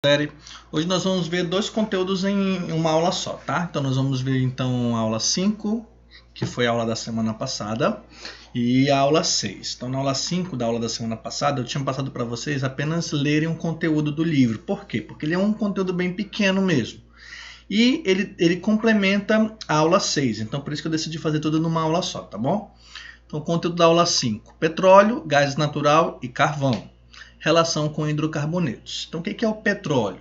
Série. Hoje nós vamos ver dois conteúdos em uma aula só, tá? Então nós vamos ver então a aula 5, que foi a aula da semana passada, e a aula 6. Então na aula 5 da aula da semana passada eu tinha passado para vocês apenas lerem um conteúdo do livro. Por quê? Porque ele é um conteúdo bem pequeno mesmo. E ele complementa a aula 6, então por isso que eu decidi fazer tudo numa aula só, tá bom? Então o conteúdo da aula 5, petróleo, gás natural e carvão. Relação com hidrocarbonetos. Então, o que é o petróleo?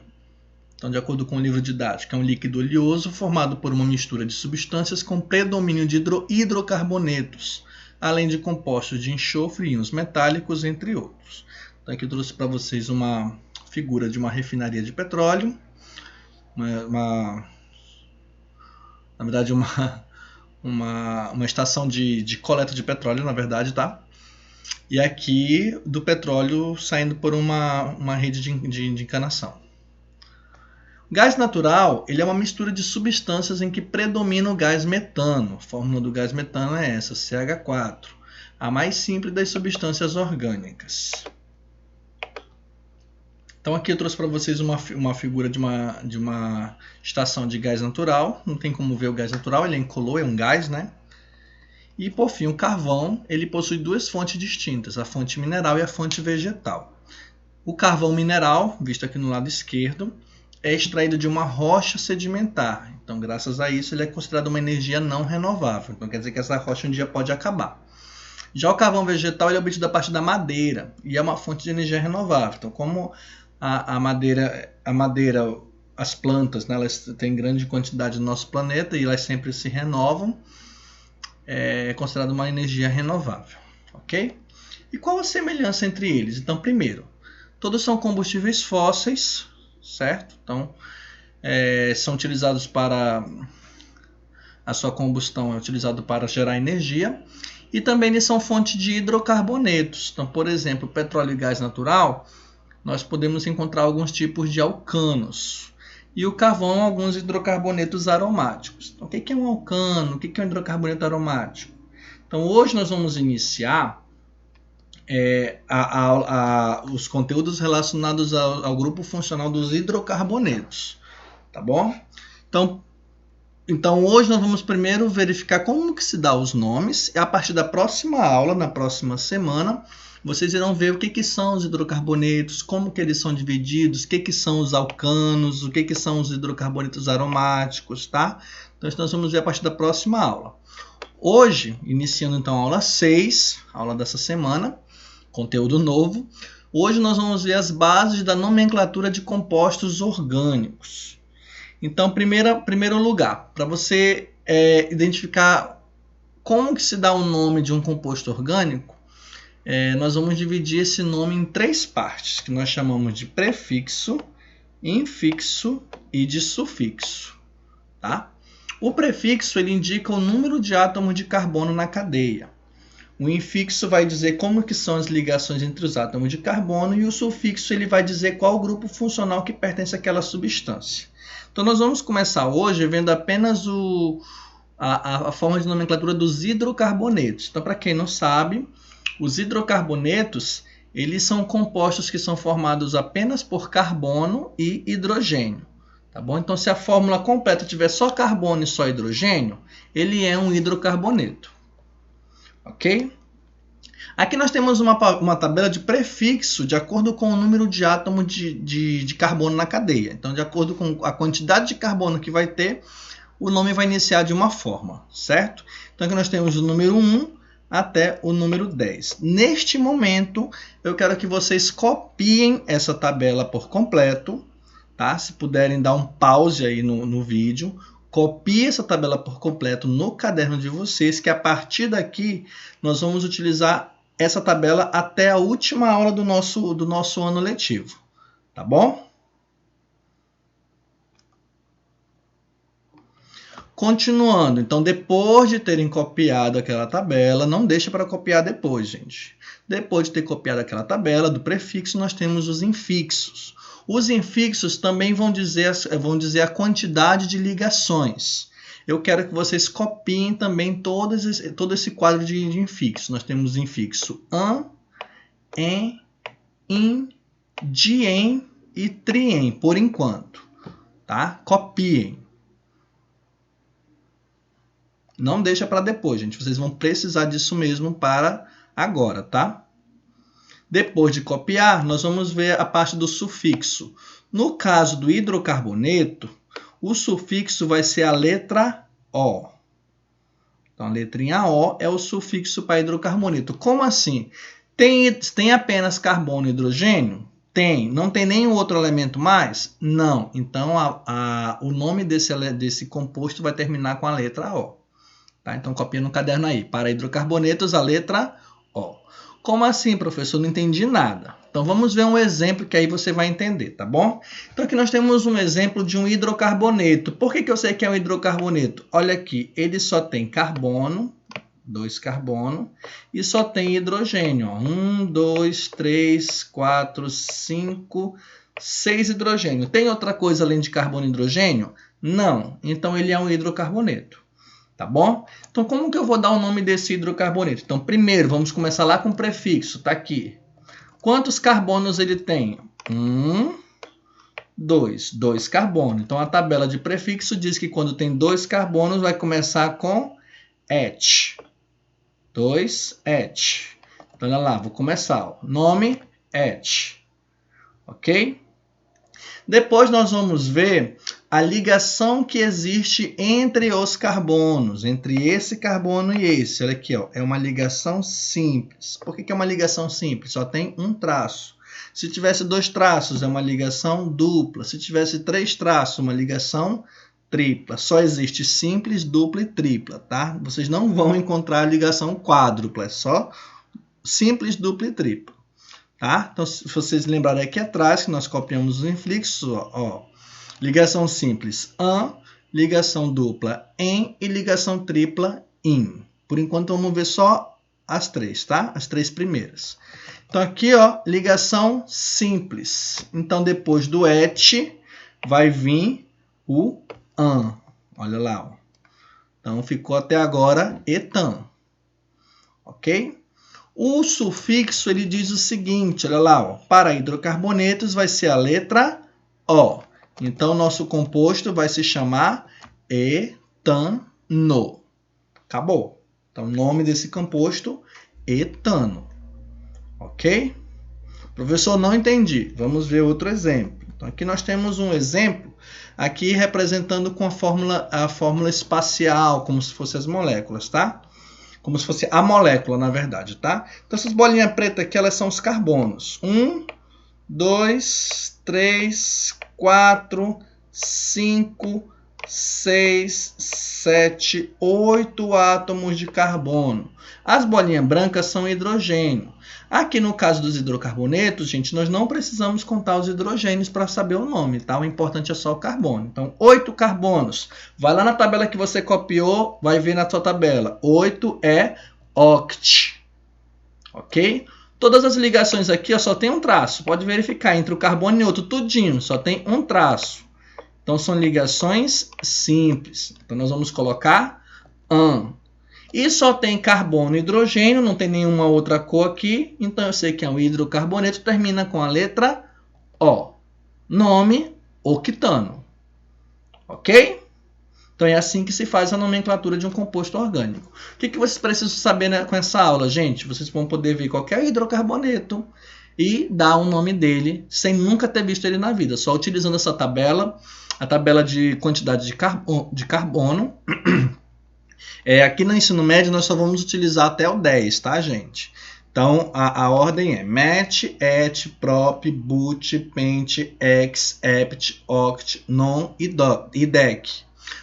Então, de acordo com o livro didático, é um líquido oleoso formado por uma mistura de substâncias com predomínio de hidrocarbonetos, além de compostos de enxofre e íons metálicos, entre outros. Então, aqui eu trouxe para vocês uma figura de uma refinaria de petróleo, na verdade, uma estação de coleta de petróleo, na verdade, tá? E aqui do petróleo saindo por uma rede de encanação. O gás natural ele é uma mistura de substâncias em que predomina o gás metano. A fórmula do gás metano é essa, CH4, a mais simples das substâncias orgânicas. Então aqui eu trouxe para vocês uma figura de uma estação de gás natural. Não tem como ver o gás natural, ele é incolor, é um gás, né? E, por fim, o carvão ele possui duas fontes distintas, a fonte mineral e a fonte vegetal. O carvão mineral, visto aqui no lado esquerdo, é extraído de uma rocha sedimentar. Então, graças a isso, ele é considerado uma energia não renovável. Então, quer dizer que essa rocha um dia pode acabar. Já o carvão vegetal ele é obtido a partir da madeira e é uma fonte de energia renovável. Então, como a madeira, as plantas, né, elas têm grande quantidade no nosso planeta e elas sempre se renovam, é considerado uma energia renovável, ok? E qual a semelhança entre eles? Então, primeiro, todos são combustíveis fósseis, certo? Então, são utilizados para a sua combustão é utilizado para gerar energia e também eles são fonte de hidrocarbonetos. Então, por exemplo, petróleo e gás natural, nós podemos encontrar alguns tipos de alcanos. E o carvão, alguns hidrocarbonetos aromáticos. Então, o que é um alcano? O que é um hidrocarboneto aromático? Então, hoje nós vamos iniciar os conteúdos relacionados ao grupo funcional dos hidrocarbonetos. Tá bom? Então, hoje nós vamos primeiro verificar como que se dá os nomes. E a partir da próxima aula, na próxima semana, vocês irão ver o que são os hidrocarbonetos, como que eles são divididos, o que são os alcanos, o que são os hidrocarbonetos aromáticos, tá? Então, isso nós vamos ver a partir da próxima aula. Hoje, iniciando então a aula 6, aula dessa semana, conteúdo novo. Hoje nós vamos ver as bases da nomenclatura de compostos orgânicos. Então, primeiro lugar, para você identificar como que se dá o nome de um composto orgânico, nós vamos dividir esse nome em três partes, que nós chamamos de prefixo, infixo e de sufixo. Tá? O prefixo ele indica o número de átomos de carbono na cadeia. O infixo vai dizer como que são as ligações entre os átomos de carbono e o sufixo ele vai dizer qual o grupo funcional que pertence àquela substância. Então nós vamos começar hoje vendo apenas a forma de nomenclatura dos hidrocarbonetos. Então, para quem não sabe, os hidrocarbonetos, eles são compostos que são formados apenas por carbono e hidrogênio. Tá bom? Então, se a fórmula completa tiver só carbono e só hidrogênio, ele é um hidrocarboneto. Ok? Aqui nós temos uma tabela de prefixo de acordo com o número de átomos de carbono na cadeia. Então, de acordo com a quantidade de carbono que vai ter, o nome vai iniciar de uma forma, certo? Então, aqui nós temos o número 1 até o número 10. Neste momento, eu quero que vocês copiem essa tabela por completo, tá? Se puderem dar um pause aí no vídeo, copie essa tabela por completo no caderno de vocês, que a partir daqui nós vamos utilizar essa tabela até a última aula do nosso ano letivo, tá bom? Continuando, então depois de terem copiado aquela tabela, não deixa para copiar depois, gente. Depois de ter copiado aquela tabela do prefixo, nós temos os infixos. Os infixos também vão dizer a quantidade de ligações. Eu quero que vocês copiem também todo esse quadro de infixos. Nós temos infixo an, en, in, dien e triem, por enquanto, tá? Copiem. Não deixa para depois, gente. Vocês vão precisar disso mesmo para agora, tá? Depois de copiar, nós vamos ver a parte do sufixo. No caso do hidrocarboneto, o sufixo vai ser a letra O. Então, a letrinha O é o sufixo para hidrocarboneto. Como assim? Tem apenas carbono e hidrogênio? Tem. Não tem nenhum outro elemento mais? Não. Então, o nome desse composto vai terminar com a letra O. Tá? Então, copia no caderno aí. Para hidrocarbonetos, a letra O. Como assim, professor? Não entendi nada. Então, vamos ver um exemplo que aí você vai entender, tá bom? Então, aqui nós temos um exemplo de um hidrocarboneto. Por que eu sei que é um hidrocarboneto? Olha aqui, ele só tem carbono, 2 carbono, e só tem hidrogênio. 1, 2, 3, 4, 5, 6 hidrogênio. Tem outra coisa além de carbono e hidrogênio? Não. Então, ele é um hidrocarboneto. Tá bom? Então, como que eu vou dar o nome desse hidrocarboneto? Então, primeiro, vamos começar lá com o prefixo. Tá aqui. Quantos carbonos ele tem? 1, 2. 2 carbonos. Então, a tabela de prefixo diz que quando tem 2 carbonos, vai começar com et. 2, et. Então, olha lá, vou começar. Ó. Nome, et. Ok? Depois nós vamos ver a ligação que existe entre os carbonos, entre esse carbono e esse. Olha aqui, ó, é uma ligação simples. Por que é uma ligação simples? Só tem um traço. Se tivesse 2 traços, é uma ligação dupla. Se tivesse 3 traços, uma ligação tripla. Só existe simples, dupla e tripla, tá? Vocês não vão encontrar a ligação quádrupla, é só simples, dupla e tripla. Tá? Então, se vocês lembrarem aqui atrás, que nós copiamos os inflixos, ó, ligação simples, an, ligação dupla, em e ligação tripla, in. Por enquanto, vamos ver só as 3, tá? As 3 primeiras. Então, aqui, ó, ligação simples. Então, depois do et, vai vir o an. Olha lá, ó. Então, ficou até agora etan. Ok? O sufixo, ele diz o seguinte, olha lá, ó, para hidrocarbonetos vai ser a letra O. Então, nosso composto vai se chamar etano. Acabou. Então, o nome desse composto, etano. Ok? Professor, não entendi. Vamos ver outro exemplo. Então, aqui nós temos um exemplo, aqui representando com a fórmula espacial, como se fossem as moléculas, tá? Como se fosse a molécula, na verdade, tá? Então, essas bolinhas pretas aqui, elas são os carbonos. 1, 2, 3, 4, 5, 6, 7, 8 átomos de carbono. As bolinhas brancas são hidrogênio. Aqui no caso dos hidrocarbonetos, gente, nós não precisamos contar os hidrogênios para saber o nome, tá? O importante é só o carbono. Então, 8 carbonos. Vai lá na tabela que você copiou, vai ver na sua tabela. 8 é oct. Ok? Todas as ligações aqui ó, só tem um traço. Pode verificar entre o carbono e outro, tudinho. Só tem um traço. Então, são ligações simples. Então, nós vamos colocar an. E só tem carbono e hidrogênio, não tem nenhuma outra cor aqui. Então, eu sei que é um hidrocarboneto, termina com a letra O. Nome, octano. Ok? Então, é assim que se faz a nomenclatura de um composto orgânico. O que vocês precisam saber com essa aula, gente? Vocês vão poder ver qualquer hidrocarboneto e dar o nome dele sem nunca ter visto ele na vida. Só utilizando essa tabela, a tabela de quantidade de carbono. Aqui no ensino médio nós só vamos utilizar até o 10, tá, gente? Então, a ordem é met, et, prop, but, pent, ex, ept, oct, non e dec.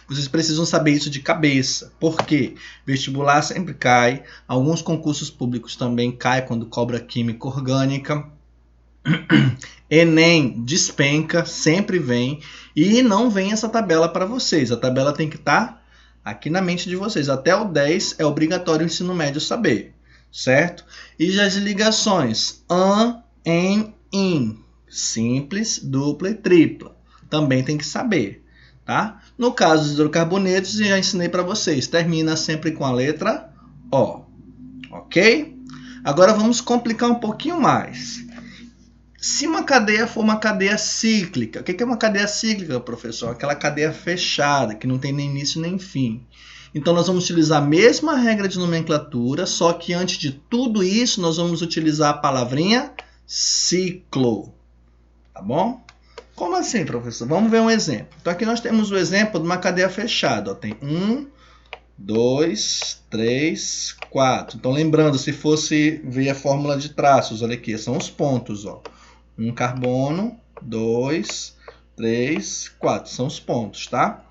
Vocês precisam saber isso de cabeça. Por quê? Vestibular sempre cai. Alguns concursos públicos também caem quando cobra química orgânica. Enem despenca, sempre vem. E não vem essa tabela para vocês. A tabela tem que estar aqui na mente de vocês. Até o 10 é obrigatório o ensino médio saber. Certo? E já as ligações an, en, in. Simples, dupla e tripla. Também tem que saber. Tá? No caso dos hidrocarbonetos, eu já ensinei para vocês. Termina sempre com a letra O. Ok? Agora vamos complicar um pouquinho mais. Se uma cadeia for uma cadeia cíclica, o que é uma cadeia cíclica, professor? Aquela cadeia fechada, que não tem nem início nem fim. Então, nós vamos utilizar a mesma regra de nomenclatura, só que antes de tudo isso, nós vamos utilizar a palavrinha ciclo. Tá bom? Como assim, professor? Vamos ver um exemplo. Então, aqui nós temos o exemplo de uma cadeia fechada. Ó. Tem 1, 2, 3, 4. Então, lembrando, se fosse ver a fórmula de traços, olha aqui, são os pontos. Ó. 1 carbono, 2, 3, 4. São os pontos, tá?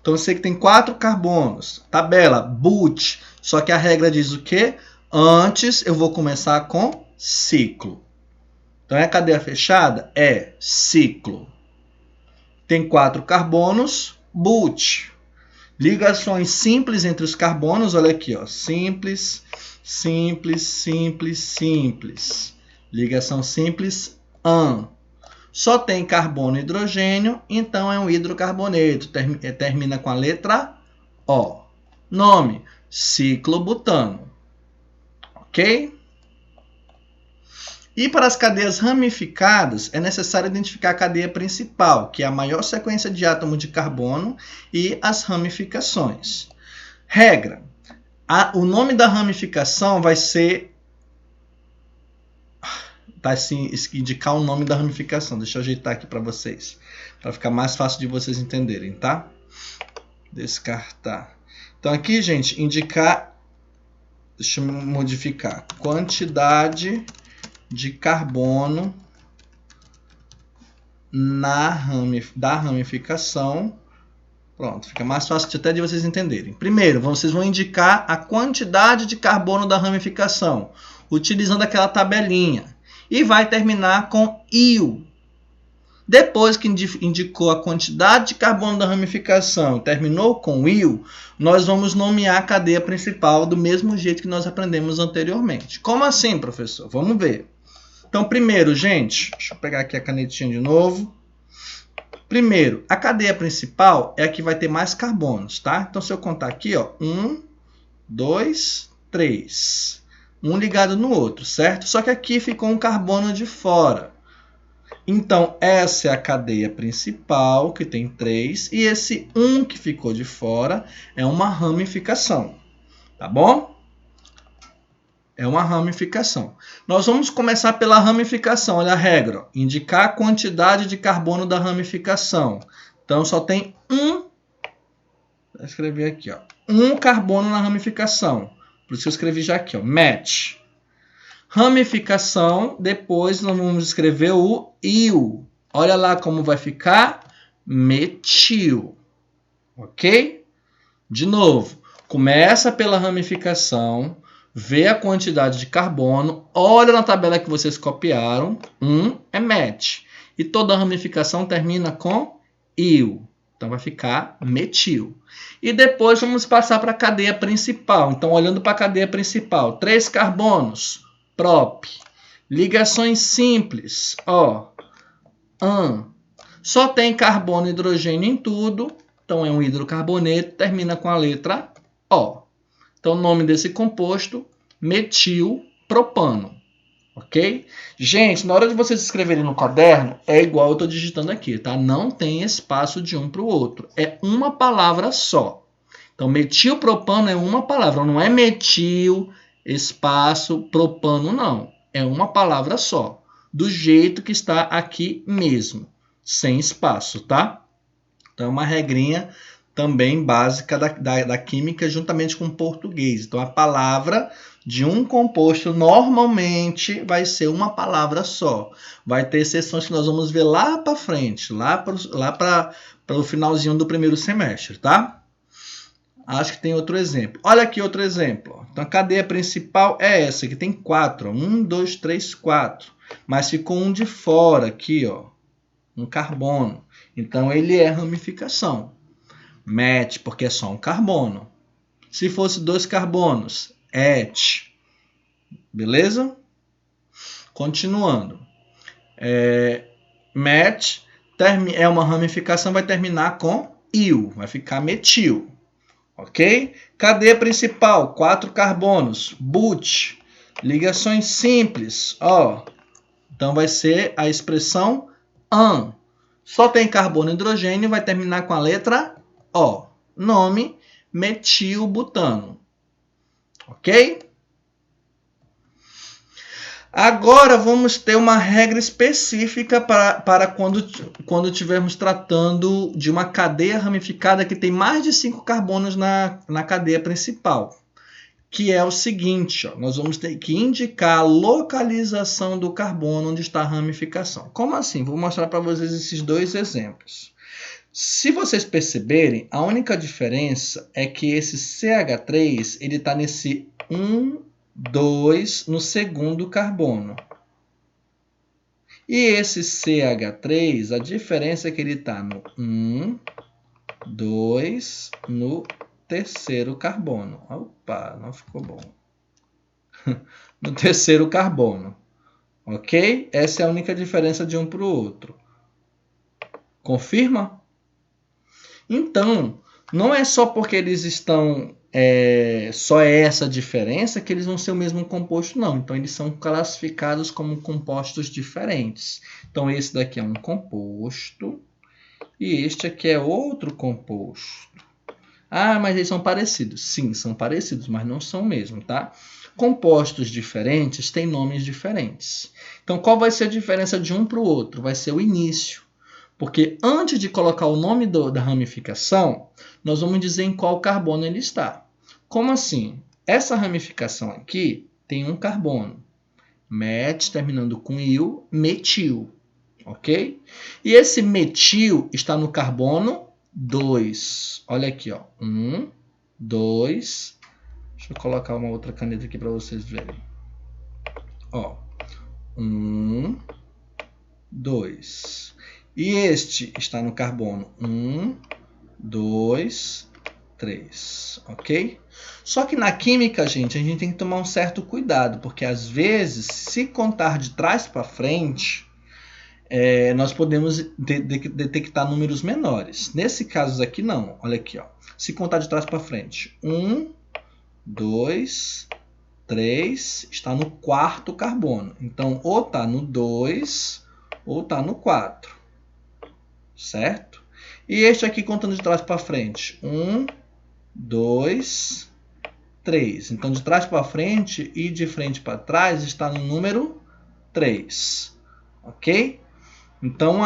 Então, eu sei que tem 4 carbonos. Tabela, but. Só que a regra diz o quê? Antes, eu vou começar com ciclo. Então, é cadeia fechada? É ciclo. Tem 4 carbonos, but. Ligações simples entre os carbonos, olha aqui, ó. Simples, simples, simples, simples. Ligação simples, an. Só tem carbono e hidrogênio, então é um hidrocarboneto. Termina com a letra O. Nome, ciclobutano. Ok? E para as cadeias ramificadas, é necessário identificar a cadeia principal, que é a maior sequência de átomos de carbono, e as ramificações. Regra. O nome da ramificação vai ser... Vai indicar o nome da ramificação. Deixa eu ajeitar aqui para vocês, para ficar mais fácil de vocês entenderem, tá? Descartar. Então aqui, gente, indicar... Deixa eu modificar. Quantidade de carbono da ramificação. Pronto, fica mais fácil até de vocês entenderem. Primeiro, vocês vão indicar a quantidade de carbono da ramificação, utilizando aquela tabelinha. E vai terminar com IU. Depois que indicou a quantidade de carbono da ramificação, terminou com IU, nós vamos nomear a cadeia principal do mesmo jeito que nós aprendemos anteriormente. Como assim, professor? Vamos ver. Então, primeiro, gente, deixa eu pegar aqui a canetinha de novo. Primeiro, a cadeia principal é a que vai ter mais carbonos, tá? Então, se eu contar aqui, ó, 1, 2, 3. Um ligado no outro, certo? Só que aqui ficou um carbono de fora. Então, essa é a cadeia principal, que tem 3. E esse 1 que ficou de fora é uma ramificação. Tá bom? É uma ramificação. Nós vamos começar pela ramificação. Olha a regra. Ó. Indicar a quantidade de carbono da ramificação. Então, só tem vou escrever aqui, ó. 1 carbono na ramificação. Por isso que eu escrevi já aqui, ó. Match. Ramificação. Depois, nós vamos escrever o IU. Olha lá como vai ficar. Metil. Ok? De novo. Começa pela ramificação. Vê a quantidade de carbono, olha na tabela que vocês copiaram, 1 é match. E toda a ramificação termina com IU. Então vai ficar metil. E depois vamos passar para a cadeia principal. Então, olhando para a cadeia principal, 3 carbonos, prop. Ligações simples, ó, an. Só tem carbono e hidrogênio em tudo, então é um hidrocarboneto, termina com a letra O. Então, o nome desse composto, metilpropano. Ok? Gente, na hora de vocês escreverem no caderno, é igual eu estou digitando aqui, tá? Não tem espaço de um para o outro. É uma palavra só. Então, metilpropano é uma palavra. Não é metil, espaço, propano, não. É uma palavra só. Do jeito que está aqui mesmo. Sem espaço, tá? Então, é uma regrinha também básica da química juntamente com o português. Então, a palavra de um composto normalmente vai ser uma palavra só. Vai ter exceções que nós vamos ver lá para frente, lá para o finalzinho do primeiro semestre, tá? Acho que tem outro exemplo. Olha aqui outro exemplo. Então, a cadeia principal é essa, que tem 4. 1, 2, 3, 4. Mas ficou um de fora aqui, ó, um carbono. Então, ele é ramificação. Match, porque é só um carbono. Se fosse 2 carbonos, et. Beleza? Continuando. Match é uma ramificação, vai terminar com il. Vai ficar metil. Ok? Cadeia principal, 4 carbonos. But. Ligações simples. Ó. Então, vai ser a expressão an. Só tem carbono e hidrogênio, vai terminar com a letra O. Nome, metilbutano. Ok? Agora vamos ter uma regra específica para quando estivermos tratando de uma cadeia ramificada que tem mais de 5 carbonos na cadeia principal. Que é o seguinte, ó, nós vamos ter que indicar a localização do carbono onde está a ramificação. Como assim? Vou mostrar para vocês esses dois exemplos. Se vocês perceberem, a única diferença é que esse CH3 ele está nesse 1, 2 no segundo carbono. E esse CH3, a diferença é que ele está no 1, 2 no terceiro carbono. Opa, não ficou bom. No terceiro carbono. Ok? Essa é a única diferença de um para o outro. Confirma? Então, não é só porque eles estão... só é essa diferença que eles vão ser o mesmo composto, não. Então, eles são classificados como compostos diferentes. Então, esse daqui é um composto e este aqui é outro composto. Ah, mas eles são parecidos. Sim, são parecidos, mas não são mesmo, tá? Compostos diferentes têm nomes diferentes. Então, qual vai ser a diferença de um para o outro? Vai ser o início. Porque antes de colocar o nome da ramificação, nós vamos dizer em qual carbono ele está. Como assim? Essa ramificação aqui tem um carbono. Met, terminando com il, metil. Ok? E esse metil está no carbono 2. Olha aqui, ó. 1, 2. Deixa eu colocar uma outra caneta aqui para vocês verem. Ó. 1, 2. E este está no carbono 1, 2, 3. Ok? Só que na química, gente, a gente tem que tomar um certo cuidado, porque às vezes, se contar de trás para frente, nós podemos detectar números menores. Nesse caso aqui, não. Olha aqui, ó. Se contar de trás para frente. 1, 2, 3, está no quarto carbono. Então, ou está no 2, ou está no 4. Certo? E este aqui, contando de trás para frente. 1, 2, 3. Então, de trás para frente e de frente para trás está no número 3. Ok? Então,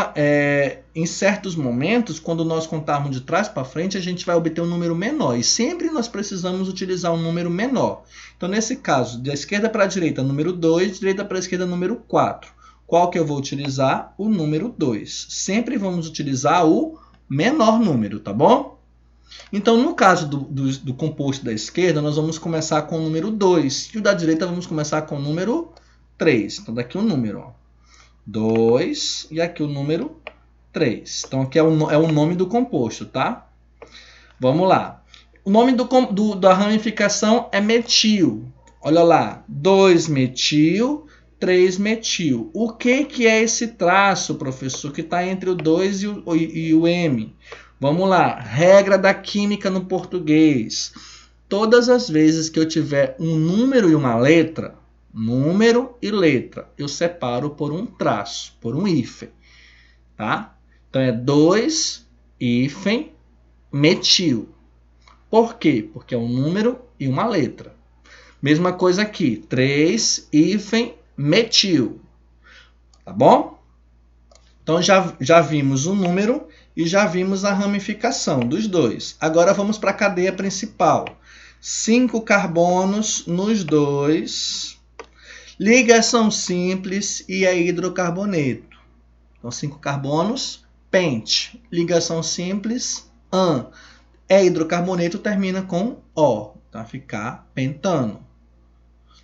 em certos momentos, quando nós contarmos de trás para frente, a gente vai obter um número menor. E sempre nós precisamos utilizar um número menor. Então, nesse caso, da esquerda para a direita, número 2, direita para a esquerda, número 4. Qual que eu vou utilizar? O número 2. Sempre vamos utilizar o menor número, tá bom? Então, no caso do composto da esquerda, nós vamos começar com o número 2. E o da direita, vamos começar com o número 3. Então, daqui o número, ó. 2 e aqui o número 3. Então, aqui é o nome do composto, tá? Vamos lá. O nome da ramificação é metil. Olha lá. 2-metil, 3-metil. O que é esse traço, professor, que está entre o 2 e o M? Vamos lá. Regra da química no português. Todas as vezes que eu tiver um número e uma letra, número e letra, eu separo por um traço, por um hífen, tá? Então, é 2 hífen metil. Por quê? Porque é um número e uma letra. Mesma coisa aqui, 3 hífen metil. Tá bom? Então, já vimos o número e já vimos a ramificação dos dois. Agora, vamos para a cadeia principal. 5 carbonos nos dois. Ligação simples e é hidrocarboneto. Então, 5 carbonos, pent. Ligação simples, an. É hidrocarboneto, termina com O. Então, vai ficar pentano.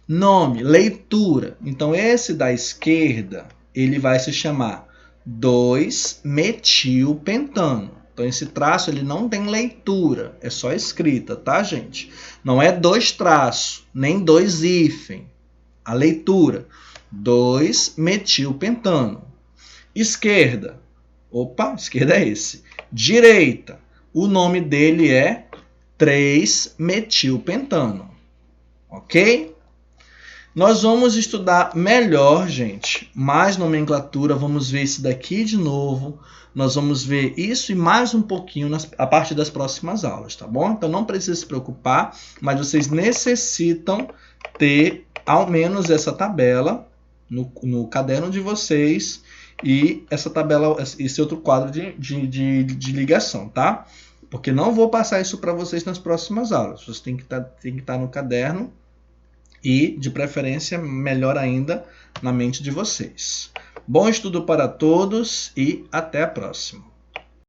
Nome, leitura. Então, esse da esquerda, ele vai se chamar 2-metilpentano. Então, esse traço ele não tem leitura, é só escrita, tá, gente? Não é 2 traços, nem 2 hífen. A leitura, 2-metilpentano. Esquerda, opa, esquerda é esse. Direita, o nome dele é 3-metilpentano. Ok? Nós vamos estudar melhor, gente, mais nomenclatura, vamos ver isso daqui de novo, nós vamos ver isso e mais um pouquinho a partir das próximas aulas, tá bom? Então não precisa se preocupar, mas vocês necessitam ter ao menos essa tabela no caderno de vocês e essa tabela, esse outro quadro de ligação, tá? Porque não vou passar isso para vocês nas próximas aulas, vocês têm que estar no caderno e, de preferência, melhor ainda, na mente de vocês. Bom estudo para todos e até a próxima.